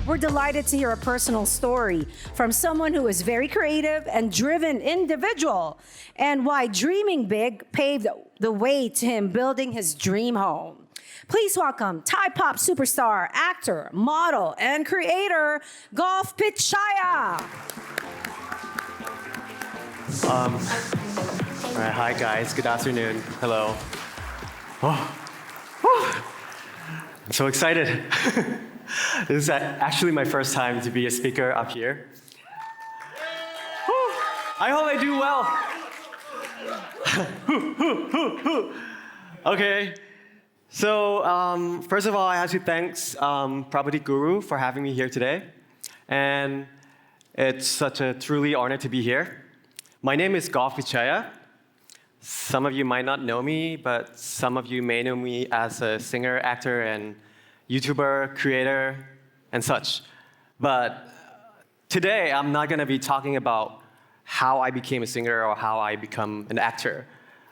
We're delighted to hear a personal story from someone who is very creative and driven individual, and why dreaming big paved the way to him building his dream home. Please welcome Thai pop superstar, actor, model, and creator, Golf Pichaya. All right, hi guys, good afternoon. Hello. I'm so excited. This is actually my first time to be a speaker up here. I hope I do well. Okay, so first of all, I have to thank PropertyGuru for having me here today. And it's such a truly honor to be here. My name is Golf Pichaya. Some of you might not know me, but some of you may know me as a singer, actor, and YouTuber, creator, and such. But today, I'm not going to be talking about how I became a singer or how I become an actor.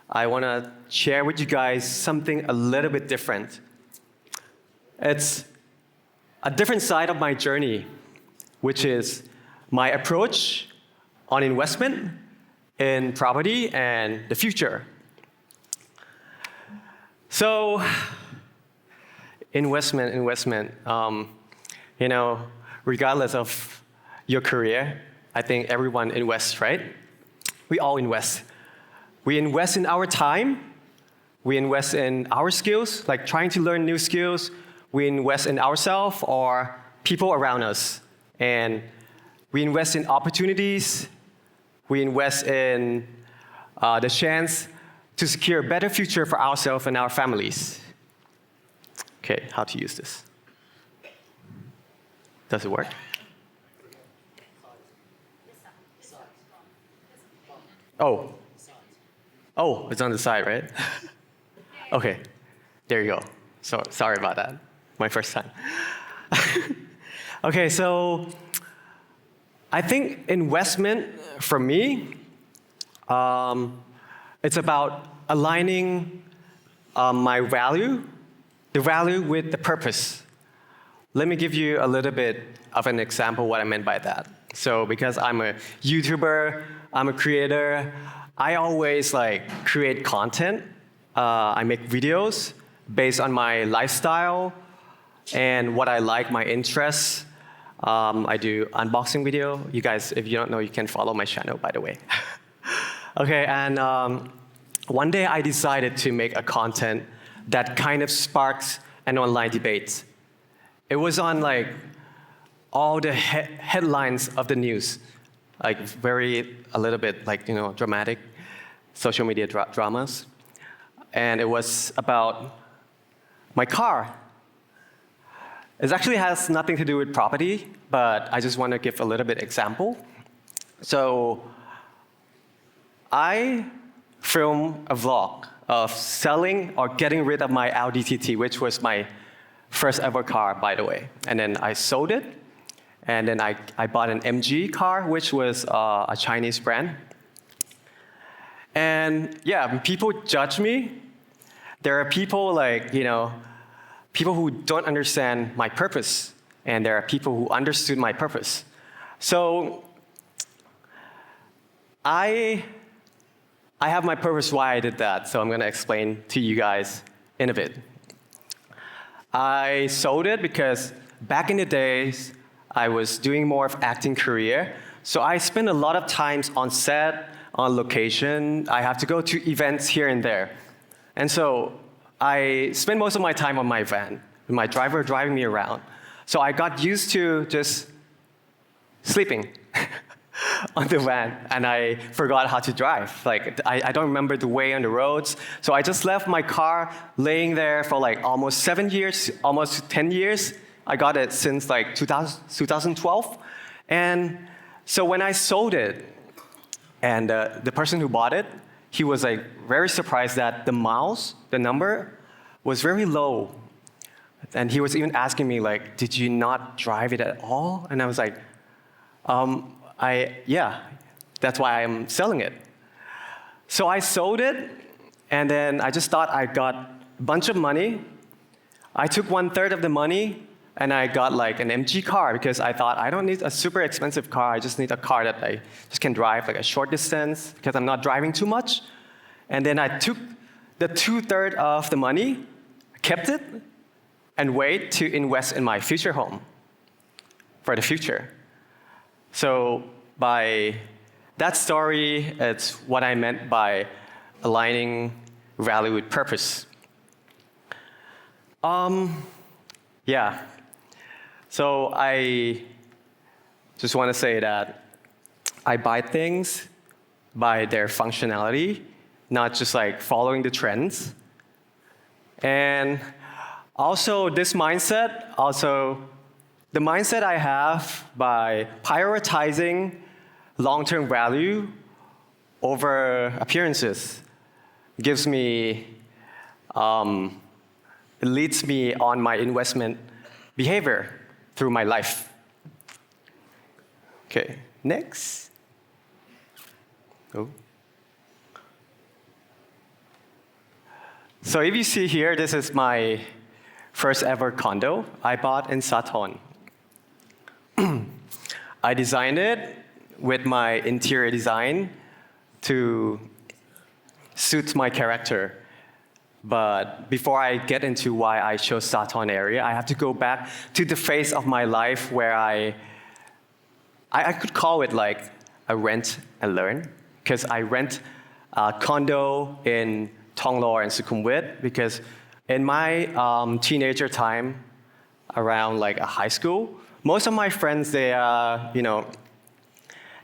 I want to share with you guys something a little bit different. It's a different side of my journey, which is my approach on investment in property and the future. So, investment, regardless of your career, I think everyone invests, right? We all invest. We invest in our time. We invest in our skills, like trying to learn new skills. We invest in ourselves or people around us. And we invest in opportunities. We invest in the chance to secure a better future for ourselves and our families. Okay, how to use this? Does it work? Oh, it's on the side, right? Okay, there you go. So sorry about that. My first time. Okay, so I think investment for me, it's about aligning my value, the value with the purpose. Let me give you a little bit of an example what I meant by that. So because I'm a YouTuber, I'm a creator, I always create content. I make videos based on my lifestyle and what I like, my interests. I do unboxing video. You guys, if you don't know, you can follow my channel, by the way. Okay, and one day I decided to make a content that kind of sparks an online debate. It was on all the headlines of the news, a little bit dramatic social media dramas. And it was about my car. It actually has nothing to do with property, but I just want to give a little bit example. So I filmed a vlog of selling or getting rid of my Audi TT, which was my first ever car, by the way. And then I sold it, and then I bought an MG car, which was a Chinese brand. And yeah, when people judge me, there are people people who don't understand my purpose, and there are people who understood my purpose. So I have my purpose why I did that, so I'm going to explain to you guys in a bit. I sold it because back in the days, I was doing more of acting career, so I spent a lot of times on set, on location. I have to go to events here and there. And so I spend most of my time on my van, with my driver driving me around. So I got used to just sleeping on the van, and I forgot how to drive. I don't remember the way on the roads, so I just left my car laying there for almost 7 years, almost 10 years. I got it since 2012. And so when I sold it, and the person who bought it, he was very surprised that the miles, the number, was very low. And he was even asking me did you not drive it at all? And I was yeah, that's why I'm selling it. So I sold it, and then I just thought I got a bunch of money. I took 1/3 of the money, And I got like an MG car because I thought I don't need a super expensive car. I just need a car that I just can drive like a short distance because I'm not driving too much. And then I took the 2/3 of the money, kept it, and wait to invest in my future home for the future. So by that story, it's what I meant by aligning value with purpose. Yeah. So I just want to say that I buy things by their functionality, not just like following the trends. And also this mindset, the mindset I have by prioritizing long-term value over appearances gives me, it leads me on my investment behavior through my life. Okay, next. Oh. So if you see here, this is my first ever condo I bought in Sathon. I designed it with my interior design to suit my character. But before I get into why I chose Sathon area, I have to go back to the phase of my life where I could call it like a rent and learn, because I rent a condo in Thonglor and Sukhumvit, because in my teenager time, around like a high school, most of my friends, they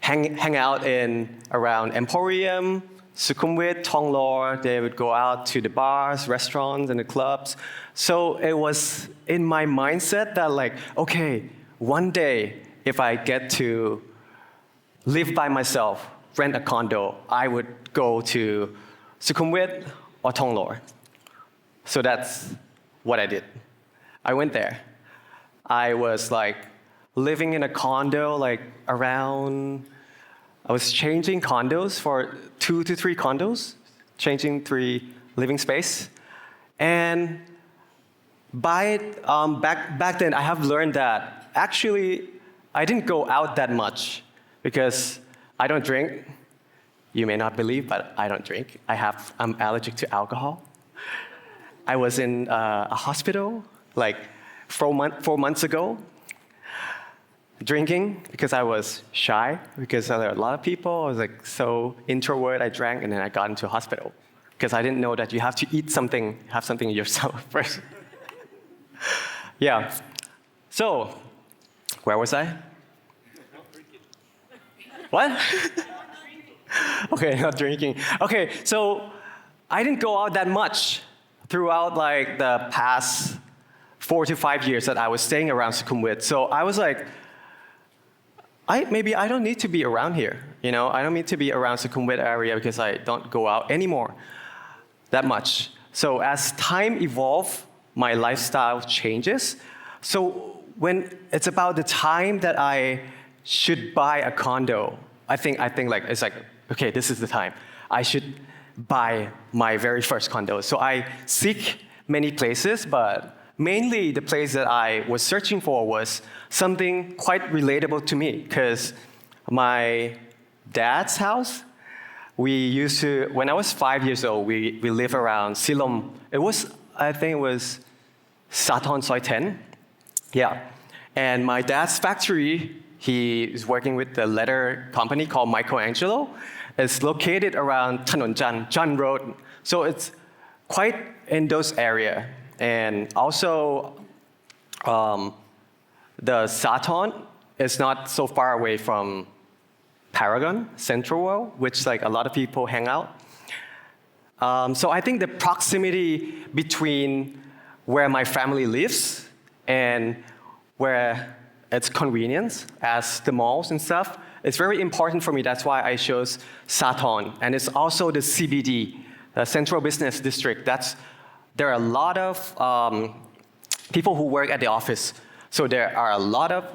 hang out in around Emporium, Sukhumvit, Thonglor. They would go out to the bars, restaurants, and the clubs. So it was in my mindset that like, okay, one day if I get to live by myself, rent a condo, I would go to Sukhumvit or Thonglor. So that's what I did. I went there. I was like living in a condo like around, I was changing condos for 2 to 3 condos, changing 3 living space. And back then, I have learned that actually I didn't go out that much because I don't drink. You may not believe, but I don't drink. I'm allergic to alcohol. I was in a hospital like 4 months ago, drinking because I was shy, because there were a lot of people. I was like so introvert. I drank, and then I got into a hospital because I didn't know that you have to eat something, have something yourself first. Yeah. So, where was I? What? Okay, not drinking. Okay, so I didn't go out that much throughout like the past 4 to 5 years that I was staying around Sukhumvit. So I was like, maybe I don't need to be around here. I don't need to be around Sukhumvit area because I don't go out anymore that much. So as time evolves, my lifestyle changes. So when it's about the time that I should buy a condo, I think like it's like, okay, this is the time. I should buy my very first condo. So I seek many places, but mainly the place that I was searching for was something quite relatable to me, because my dad's house, we used to, when I was 5 years old, we lived around Silom. I think it was Sathon Soi 10. Yeah. And my dad's factory, he is working with the leather company called Michelangelo. It's located around Thanon Jan Road. So it's quite in those area. And also, the Sathon is not so far away from Paragon, Central World, which like a lot of people hang out. So I think the proximity between where my family lives and where it's convenient, as the malls and stuff, it's very important for me. That's why I chose Sathon. And it's also the CBD, the Central Business District. There are a lot of people who work at the office. So there are a lot of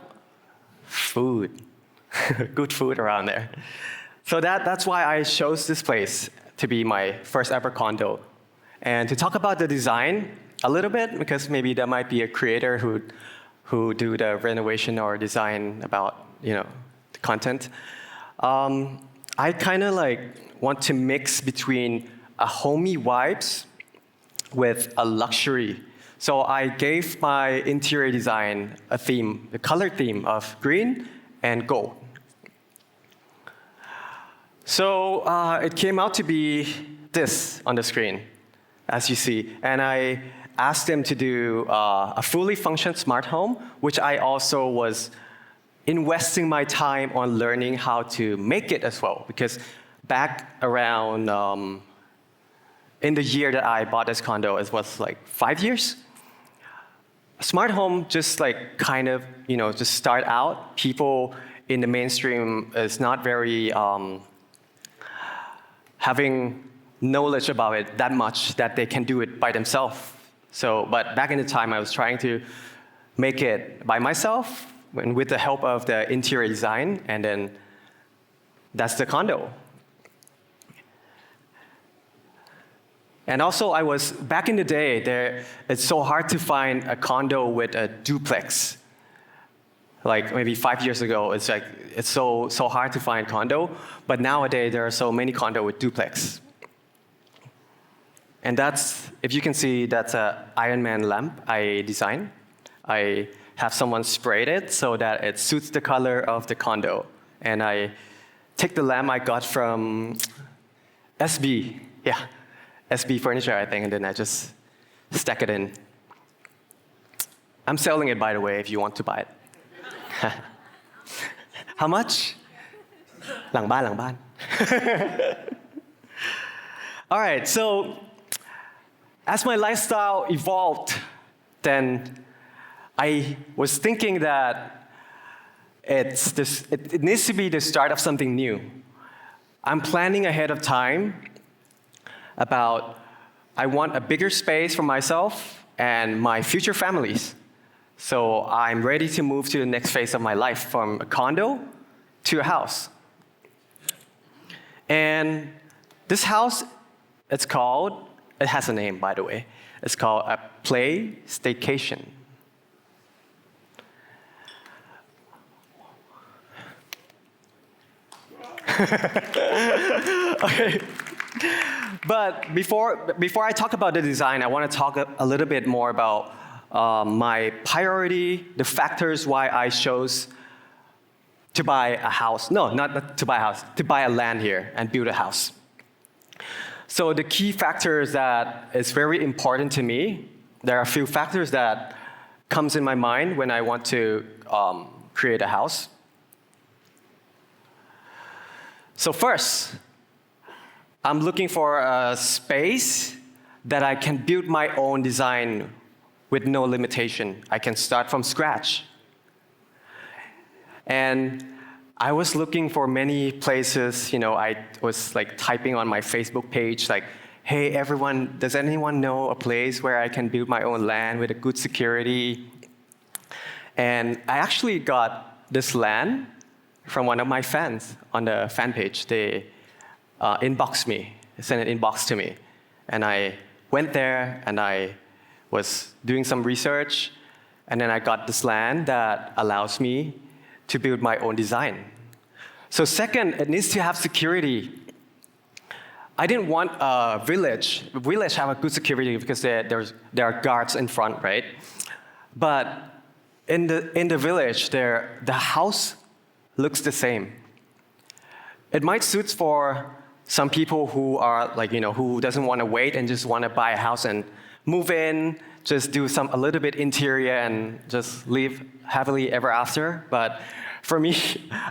food, good food around there. So that's why I chose this place to be my first ever condo. And to talk about the design a little bit, because maybe there might be a creator who do the renovation or design about, the content. I kind of like want to mix between a homey vibes with a luxury. So I gave my interior design a theme, a color theme of green and gold. So it came out to be this on the screen, as you see. And I asked them to do a fully functioning smart home, which I also was investing my time on learning how to make it as well. Because back around in the year that I bought this condo, it was like 5 years. Smart home just like kind of, just start out. People in the mainstream is not very having knowledge about it that much that they can do it by themselves. So, but back in the time, I was trying to make it by myself and with the help of the interior design, and then that's the condo. And also, I was, back in the day, it's so hard to find a condo with a duplex. Like maybe 5 years ago, it's so hard to find condo, but nowadays there are so many condo with duplex. And that's, if you can see, that's an Iron Man lamp I designed. I have someone sprayed it so that it suits the color of the condo. And I take the lamp I got from SB, SB Furniture, I think, and then I just stack it in. I'm selling it, by the way, if you want to buy it. How much? หลังบ้าน All right, so as my lifestyle evolved, then I was thinking that it needs to be the start of something new. I'm planning ahead of time about I want a bigger space for myself and my future families. So I'm ready to move to the next phase of my life from a condo to a house. And this house, it has a name, by the way. It's called a play staycation. Okay. But before I talk about the design, I want to talk a little bit more about my priority, the factors why I chose to buy a house. No, not to buy a house, to buy a land here and build a house. So the key factors that is very important to me, there are a few factors that comes in my mind when I want to create a house. So first, I'm looking for a space that I can build my own design with no limitation. I can start from scratch. And I was looking for many places, I was like typing on my Facebook page, like, hey, everyone, does anyone know a place where I can build my own land with a good security? And I actually got this land from one of my fans on the fan page. They inboxed me, sent an inbox to me. And I went there and I was doing some research, and then I got this land that allows me to build my own design. So second, it needs to have security. I didn't want a village. Village have a good security because there are guards in front, right? But in the village, the house looks the same. It might suit for some people who are like, who doesn't want to wait and just want to buy a house and move in, just do a little bit interior and just live happily ever after. But for me,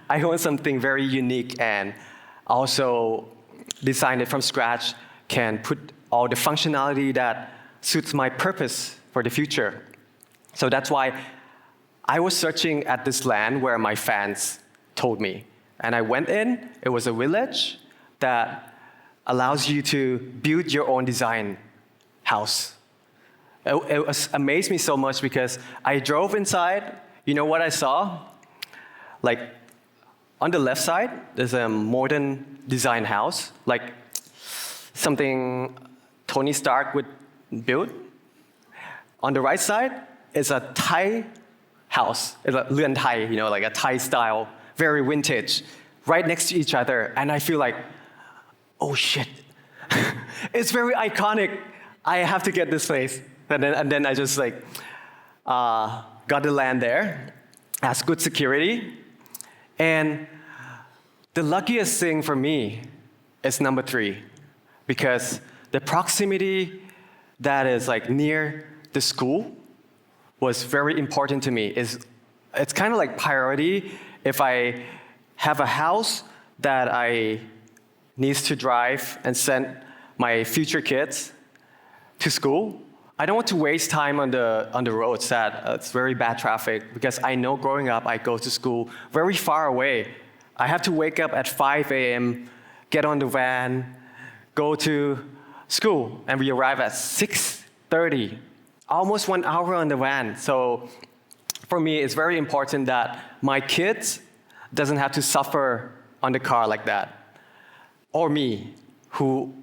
I want something very unique and also design it from scratch, can put all the functionality that suits my purpose for the future. So that's why I was searching at this land where my fans told me. And I went in, it was a village that allows you to build your own design house. It amazed me so much because I drove inside, you know what I saw? Like, on the left side, there's a modern design house, like something Tony Stark would build. On the right side is a Thai house, Luan Thai, like a Thai style, very vintage, right next to each other. And I feel like, oh shit, it's very iconic. I have to get this place. And then I just got the land there, has good security. And the luckiest thing for me is number 3, because the proximity that is near the school was very important to me. It's kind of like priority. If I have a house that I need to drive and send my future kids to school, I don't want to waste time on the roads that it's very bad traffic, because I know growing up I go to school very far away. I have to wake up at 5 a.m., get on the van, go to school, and we arrive at 6:30, almost 1 hour on the van. So for me, it's very important that my kids doesn't have to suffer on the car like that, or me, who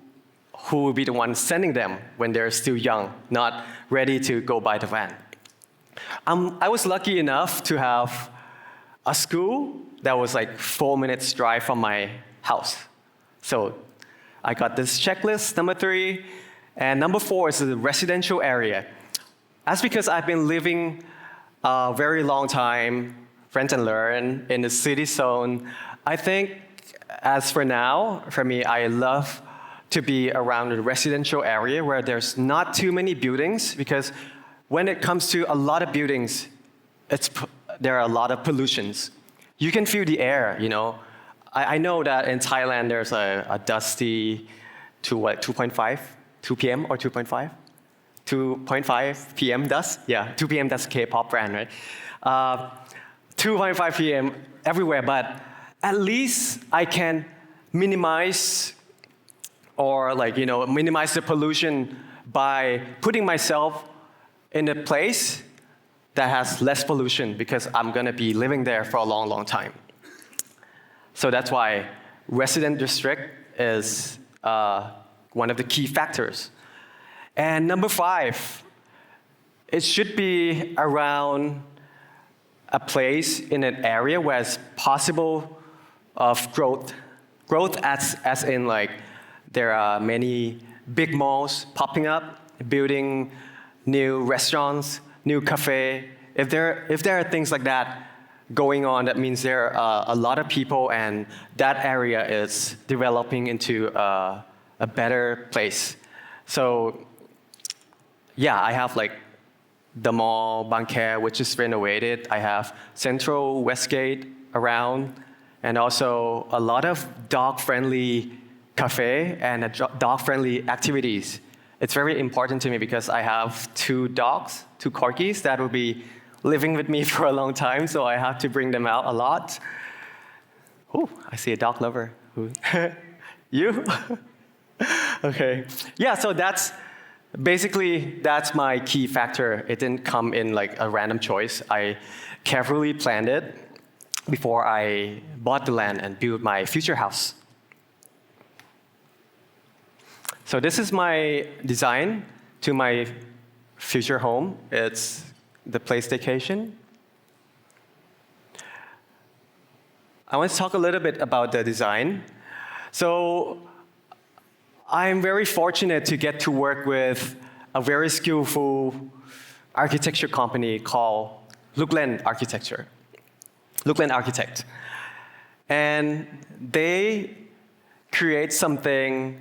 will be the one sending them when they're still young, not ready to go by the van. I was lucky enough to have a school that was 4 minutes drive from my house. So I got this checklist, number 3. And number 4 is the residential area. That's because I've been living a very long time, rent and learn, in the city zone. I think, as for now, for me, I love to be around the residential area where there's not too many buildings, because when it comes to a lot of buildings, there are a lot of pollutions. You can feel the air, I know that in Thailand there's a dusty 2 p.m. or 2.5? 2.5 p.m. dust? Yeah, 2 p.m. dust, K-pop brand, right? 2.5 p.m. everywhere, but at least I can minimize minimize the pollution by putting myself in a place that has less pollution, because I'm gonna be living there for a long, long time. So that's why resident district is one of the key factors. And number 5, it should be around a place in an area where it's possible of growth. Growth as in there are many big malls popping up, building new restaurants, new cafe. If there are things like that going on, that means there are a lot of people, and that area is developing into a better place. So yeah, I have the mall Bangkhair, which is renovated. I have Central Westgate around, and also a lot of dog-friendly cafe and dog-friendly activities. It's very important to me because I have 2 dogs, 2 corgis that will be living with me for a long time, so I have to bring them out a lot. Oh, I see a dog lover. You? Okay. Yeah, so that's my key factor. It didn't come in a random choice. I carefully planned it before I bought the land and built my future house. So this is my design to my future home. It's the PlayStation. I want to talk a little bit about the design. So I'm very fortunate to get to work with a very skillful architecture company called Luklen Architect. And they create something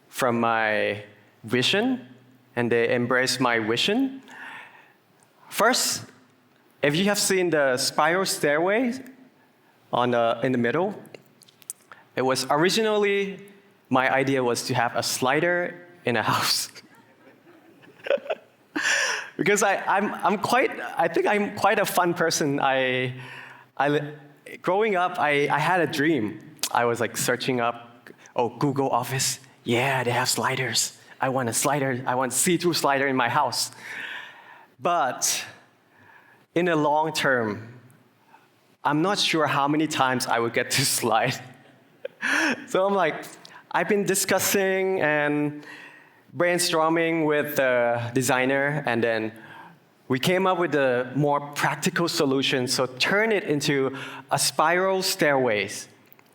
from my vision, and they embrace my vision. First, if you have seen the spiral stairway in the middle, it was originally, my idea was to have a slider in a house. Because I think I'm quite a fun person. Growing up, I had a dream. I was searching up, Google Office. Yeah, they have sliders. I want a slider. I want a see-through slider in my house. But in the long term, I'm not sure how many times I would get to slide. So I've been discussing and brainstorming with the designer, and then we came up with a more practical solution. So turn it into a spiral stairways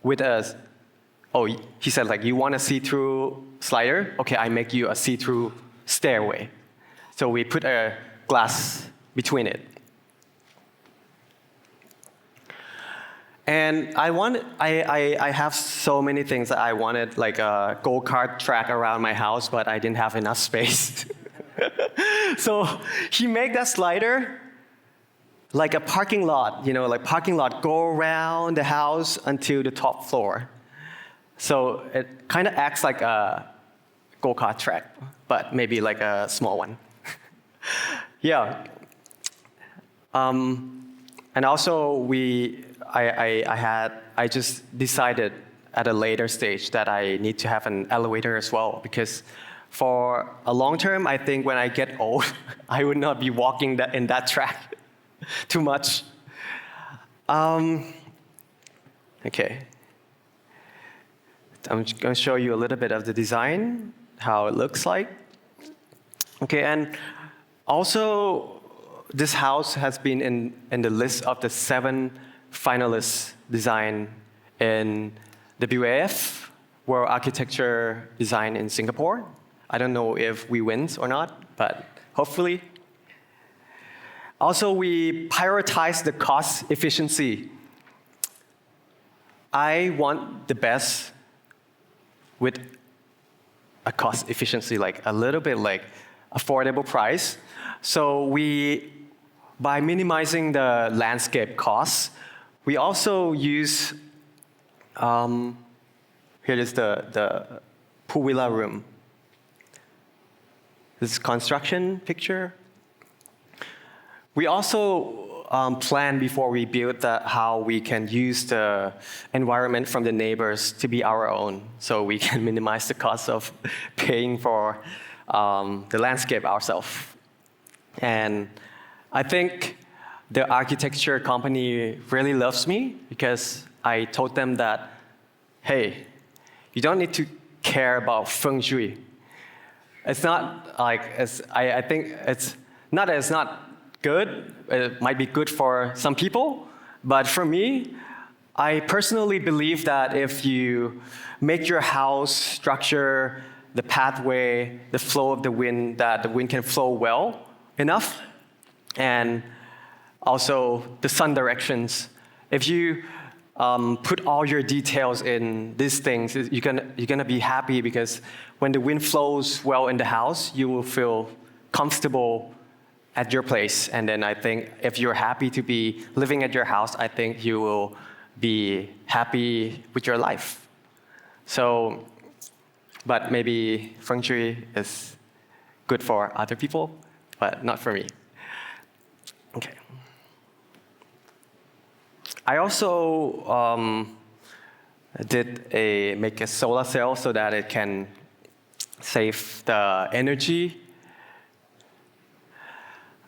with a, oh, he said like, you want a see-through slider? Okay, I make you a see-through stairway. So we put a glass between it. And I have so many things that I wanted, like a go-kart track around my house, but I didn't have enough space. So he made that slider like a parking lot, like parking lot, go around the house until the top floor. So it kind of acts like a go-kart track, but maybe like a small one. Yeah. And also I just decided at a later stage that I need to have an elevator as well, because for a long term, I think when I get old, I would not be walking in that track too much. Okay. I'm going to show you a little bit of the design, how it looks like. Okay, and also this house has been in the list of the 7 finalists design in WAF, World Architecture Design in Singapore. I don't know if we win or not, but hopefully. Also, we prioritize the cost efficiency. I want the best with a cost efficiency, like a little bit like affordable price. So by minimizing the landscape costs, we also use, here is the pool villa room. This is construction picture. We also plan before we build how we can use the environment from the neighbors to be our own, so we can minimize the cost of paying for the landscape ourselves. And I think the architecture company really loves me because I told them that, hey, you don't need to care about feng shui. It's not like, I think it's not that it's not good. It might be good for some people, but for me, I personally believe that if you make your house structure, the pathway, the flow of the wind, that the wind can flow well enough, and also the sun directions. If you put all your details in these things, you're gonna be happy, because when the wind flows well in the house, you will feel comfortable at your place. And then I think if you're happy to be living at your house, I think you will be happy with your life. So, but maybe feng shui is good for other people, but not for me. Okay. I also make a solar cell so that it can save the energy.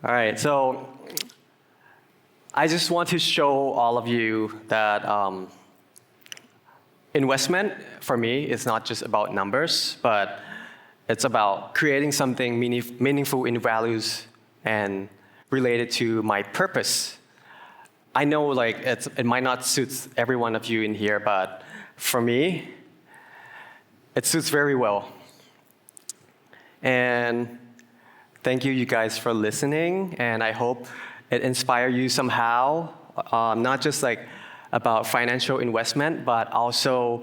All right, so I just want to show all of you that investment for me is not just about numbers, but it's about creating something meaningful in values and related to my purpose. I know like it might not suit every one of you in here, but for me, it suits very well. And thank you guys for listening, and I hope it inspires you somehow, not just like about financial investment, but also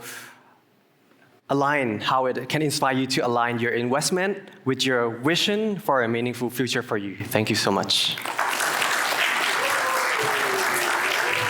how it can inspire you to align your investment with your vision for a meaningful future for you. Thank you so much.